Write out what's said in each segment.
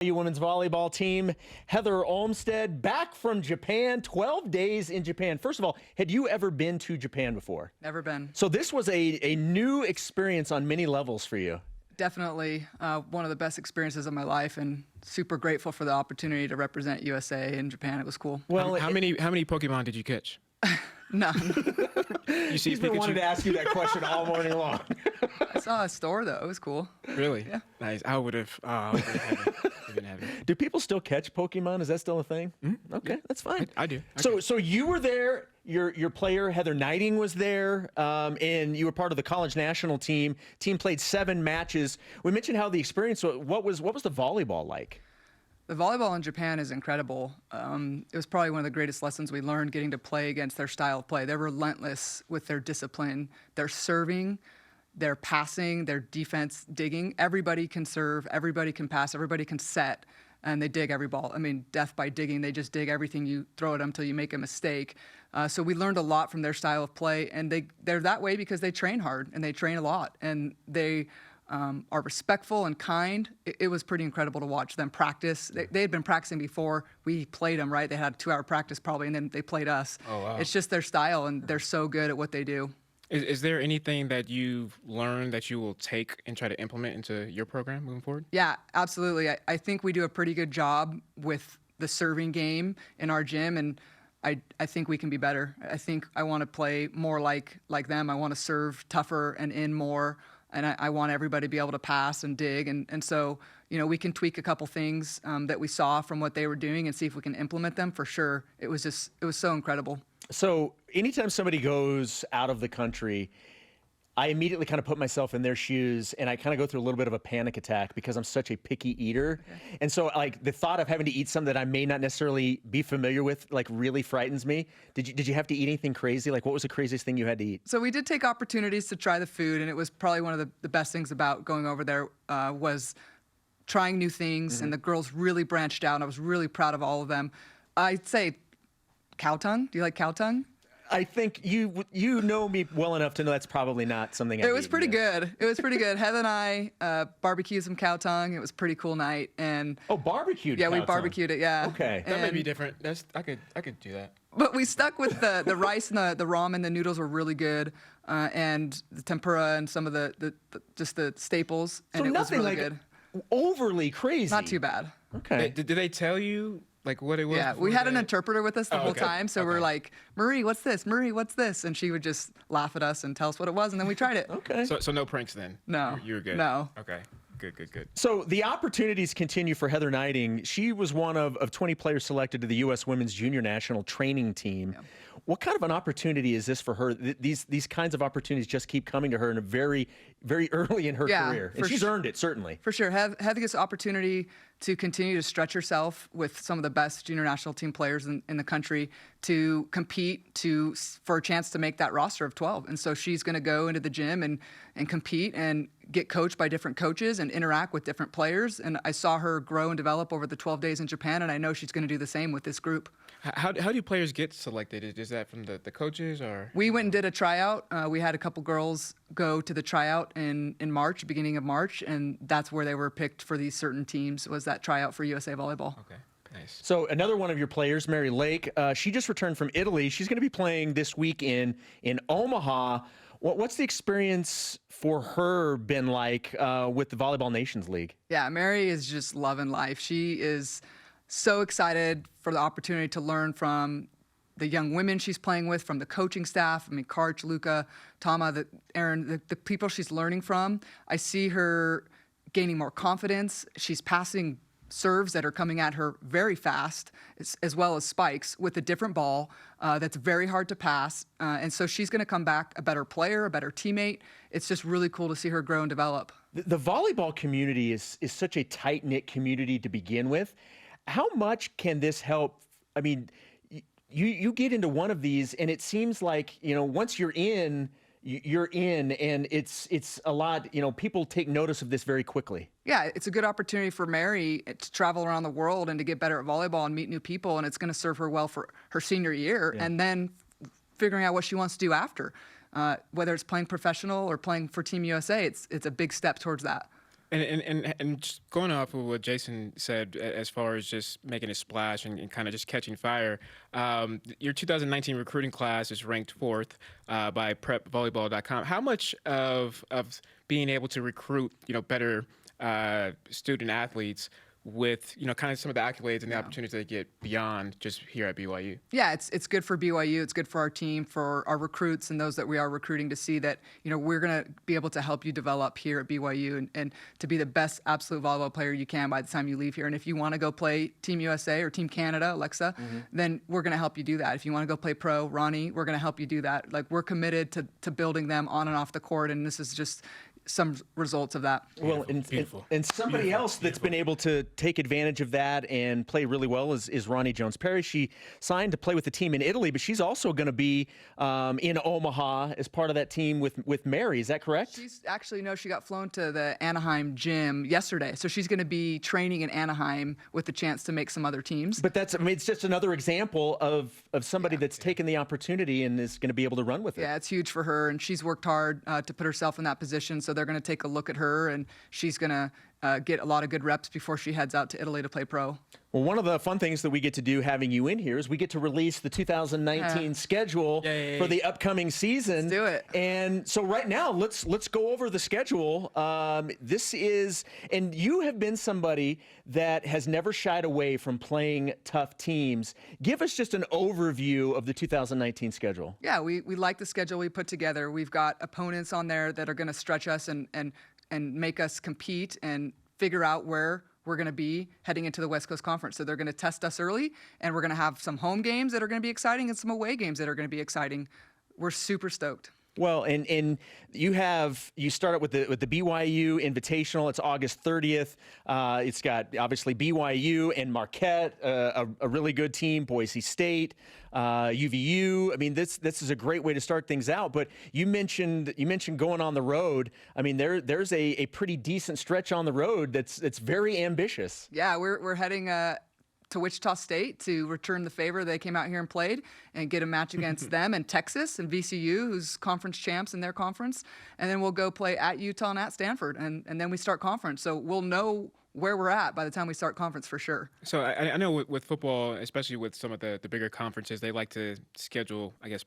BYU women's volleyball team, Heather Olmstead, back from Japan, 12 days in Japan. First of all, had you ever been to Japan before? Never been. So this was a new experience on many levels for you. Definitely one of the best experiences of my life, and super grateful for the opportunity to represent USA in Japan. It was cool. Well, how many Pokemon did you catch? None. You see He's been wanting to ask you that question all morning long. I saw a store though. It was cool. Really? Yeah. Nice. I would have. Been having. Do people still catch Pokemon? Is that still a thing? Mm-hmm. Okay, that's fine. I do. So you were there. Your player Heather Knighting was there, and you were part of the college national team. Team played 7 matches. We mentioned how the experience. What was the volleyball like? The volleyball in Japan is incredible. It was probably one of the greatest lessons we learned, getting to play against their style of play. They're relentless with their discipline. Their serving, their passing, their defense, digging. Everybody can serve, everybody can pass, everybody can set, and they dig every ball. I mean, death by digging. They just dig everything you throw at them until you make a mistake. So we learned a lot from their style of play, and they're that way because they train hard and they train a lot, and they are respectful and kind. It was pretty incredible to watch them practice. They had been practicing before we played them, right? They had a 2-hour practice probably, and then they played us. Oh, wow. It's just their style, and they're so good at what they do. Is there anything that you've learned that you will take and try to implement into your program moving forward? Yeah, absolutely. I think we do a pretty good job with the serving game in our gym, and I think we can be better. I think I want to play more like them. I want to serve tougher and in more. And I want everybody to be able to pass and dig. And so, we can tweak a couple things that we saw from what they were doing and see if we can implement them for sure. It was so incredible. So anytime somebody goes out of the country, I immediately kind of put myself in their shoes, and I kind of go through a little bit of a panic attack because I'm such a picky eater. Okay. And so like the thought of having to eat something that I may not necessarily be familiar with, like, really frightens me. Did you have to eat anything crazy? Like, what was the craziest thing you had to eat? So we did take opportunities to try the food, and it was probably one of the best things about going over there was trying new things. Mm-hmm. And the girls really branched out, and I was really proud of all of them. I'd say cow tongue. Do you like cow tongue? I think you know me well enough to know that's probably not something. It was pretty good. It was pretty good. Heather and I barbecued some cow tongue. It was a pretty cool night. And barbecued. Yeah, we cow barbecued tongue. It. Yeah. Okay, that may be different. I could do that. But we stuck with the rice and the ramen. The noodles were really good, and the tempura and some of the just the staples. And so it was really like good. Overly crazy. Not too bad. Okay. Did they tell you like what it was? Yeah, we had an interpreter with us the whole time, so we're like, Marie, what's this? Marie, what's this? And she would just laugh at us and tell us what it was, and then we tried it. Okay. So no pranks then? No. You were good? No. Okay. Good. So the opportunities continue for Heather Knighting. She was one of 20 players selected to the U.S. Women's Junior National Training Team. Yeah. What kind of an opportunity is this for her? These kinds of opportunities just keep coming to her in a very, very early in her career. And she's earned it, certainly. For sure. Heather gets the opportunity to continue to stretch herself with some of the best junior national team players in the country, to compete for a chance to make that roster of 12. And so she's going to go into the gym and compete and get coached by different coaches and interact with different players. And I saw her grow and develop over the 12 days in Japan, and I know she's going to do the same with this group. How do players get selected? Is that from the coaches or? We went and did a tryout. We had a couple girls go to the tryout in March, beginning of March, and that's where they were picked for these certain teams, was that tryout for USA Volleyball. Okay. Nice. So another one of your players, Mary Lake, she just returned from Italy. She's going to be playing this week in Omaha. What's the experience for her been like with the Volleyball Nations League? Yeah, Mary is just loving life. She is so excited for the opportunity to learn from the young women she's playing with, from the coaching staff. I mean, Karch, Luca, Tama, Aaron, the people she's learning from. I see her gaining more confidence. She's passing serves that are coming at her very fast, as well as spikes with a different ball that's very hard to pass. And so she's going to come back a better player, a better teammate. It's just really cool to see her grow and develop. The volleyball community is such a tight-knit community to begin with. How much can this help? I mean, you get into one of these, and it seems like, once you're in, and it's a lot, people take notice of this very quickly. Yeah, it's a good opportunity for Mary to travel around the world and to get better at volleyball and meet new people, and it's going to serve her well for her senior year, and then figuring out what she wants to do after. Whether it's playing professional or playing for Team USA, it's a big step towards that. And just going off of what Jason said, as far as just making a splash and kind of just catching fire, your 2019 recruiting class is ranked 4th by PrepVolleyball.com. How much of being able to recruit, better student athletes with, kind of some of the accolades and the opportunities they get beyond just here at BYU? Yeah, it's good for BYU. It's good for our team, for our recruits and those that we are recruiting to see that, we're going to be able to help you develop here at BYU and to be the best absolute volleyball player you can by the time you leave here. And if you want to go play Team USA or Team Canada, Alexa, then we're going to help you do that. If you want to go play pro, Ronnie, we're going to help you do that. Like, we're committed to building them on and off the court, and this is just some results of that. Well, and somebody else that's been able to take advantage of that and play really well is Ronnie Jones-Perry. She signed to play with the team in Italy, but she's also going to be in Omaha as part of that team with Mary. Is that correct? She's actually, no, she got flown to the Anaheim gym yesterday. So she's going to be training in Anaheim with the chance to make some other teams. But it's just another example of somebody that's taken the opportunity and is going to be able to run with it. Yeah, it's huge for her, and she's worked hard to put herself in that position. So they're going to take a look at her, and she's going to get a lot of good reps before she heads out to Italy to play pro. Well, one of the fun things that we get to do having you in here is we get to release the 2019 schedule for the upcoming season. Let's do it. And so right now, let's go over the schedule. This is, and you have been somebody that has never shied away from playing tough teams. Give us just an overview of the 2019 schedule. Yeah, we like the schedule we put together. We've got opponents on there that are going to stretch us and make us compete and figure out where we're going to be heading into the West Coast Conference. So they're going to test us early, and we're going to have some home games that are going to be exciting and some away games that are going to be exciting. We're super stoked. Well, and you start out with the BYU Invitational. It's August 30th. It's got obviously BYU and Marquette, a really good team. Boise State, UVU. I mean, this is a great way to start things out. But you mentioned going on the road. I mean, there's a pretty decent stretch on the road that's very ambitious. Yeah, we're heading to Wichita State to return the favor. They came out here and played and get a match against them and Texas and VCU, who's conference champs in their conference. And then we'll go play at Utah and at Stanford, and then we start conference. So we'll know where we're at by the time we start conference for sure. So I know with football, especially with some of the bigger conferences, they like to schedule, I guess,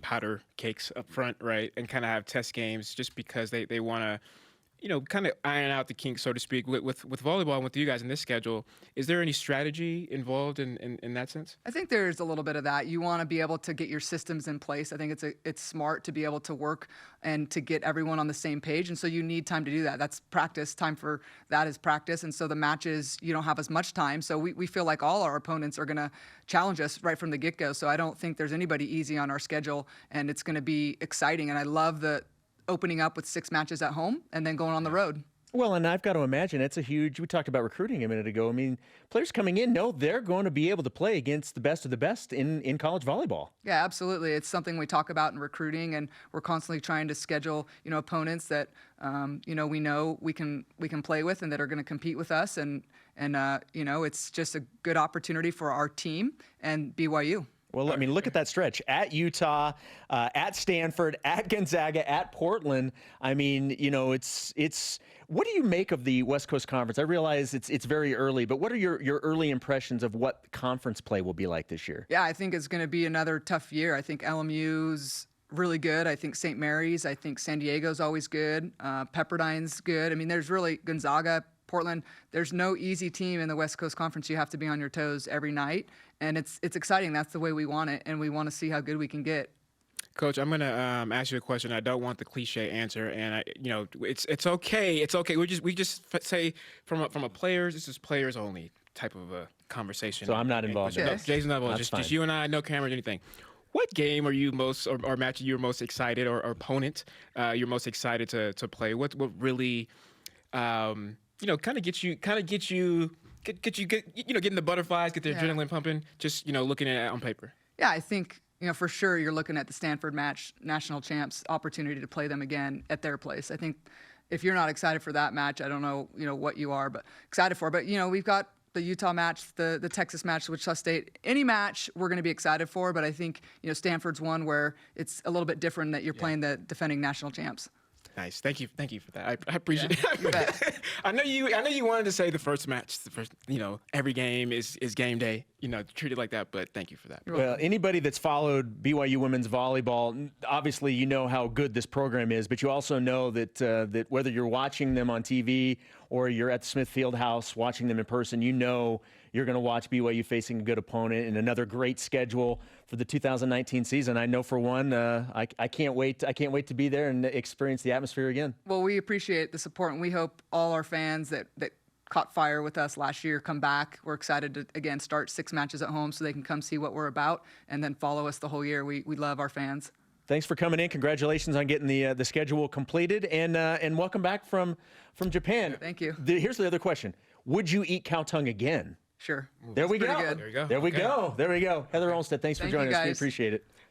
powder cakes up front, right? And kind of have test games just because they want to, kind of iron out the kinks, so to speak. With volleyball and with you guys in this schedule, is there any strategy involved in that sense? I think there's a little bit of that. You want to be able to get your systems in place. I think it's smart to be able to work and to get everyone on the same page. And so you need time to do that. That's practice. Time for that is practice. And so the matches, you don't have as much time. So we feel like all our opponents are going to challenge us right from the get-go. So I don't think there's anybody easy on our schedule, and it's going to be exciting. And I love the opening up with 6 matches at home and then going on the road. Well, and I've got to imagine it's we talked about recruiting a minute ago. I mean, players coming in know they're going to be able to play against the best of the best in college volleyball. Yeah, absolutely. It's something we talk about in recruiting, and we're constantly trying to schedule, opponents that, we know we can play with and that are going to compete with us. And it's just a good opportunity for our team and BYU. Well, I mean, look at that stretch. At Utah, at Stanford, at Gonzaga, at Portland. I mean, it's what do you make of the West Coast Conference? I realize it's very early, but what are your early impressions of what conference play will be like this year? Yeah, I think it's going to be another tough year. I think LMU's really good. I think St. Mary's. I think San Diego's always good. Pepperdine's good. I mean, there's really Gonzaga, Portland. There's no easy team in the West Coast Conference. You have to be on your toes every night, and it's exciting. That's the way we want it, and we want to see how good we can get. Coach, I'm gonna ask you a question. I don't want the cliche answer, and it's okay. It's okay. We just say from a players. This is players only type of a conversation. So I'm not involved. No, Jason's not involved. Just you and I, no cameras, anything. What game are you most or match you're most excited or opponent you're most excited to play? What really kind of get you getting the butterflies, get the adrenaline pumping, just looking at it on paper? Yeah, I think for sure you're looking at the Stanford match, national champs, opportunity to play them again at their place. I think if you're not excited for that match, I don't know what you are, but excited for. But we've got the Utah match, the Texas match, Wichita State. Any match we're going to be excited for, but I think Stanford's one where it's a little bit different that you're playing the defending national champs. Nice. Thank you for that. I appreciate Yeah, it. you bet. I know you wanted to say the first match, every game is game day, treat it like that, but thank you for that. Well, anybody that's followed BYU women's volleyball, obviously you know how good this program is, but you also know that that whether you're watching them on TV or you're at the Smith Fieldhouse watching them in person, you know you're going to watch BYU facing a good opponent and another great schedule for the 2019 season. I know for one, I can't wait. I can't wait to be there and experience the atmosphere again. Well, we appreciate the support, and we hope all our fans that caught fire with us last year come back. We're excited to, again, start 6 matches at home so they can come see what we're about and then follow us the whole year. We love our fans. Thanks for coming in. Congratulations on getting the schedule completed, and welcome back from Japan. Thank you. Here's the other question: would you eat cow tongue again? Sure. There we It's go. pretty good. There you go. There we Okay. go. There we go. Heather Olmstead, thanks for Thank you, joining us. We guys. appreciate it.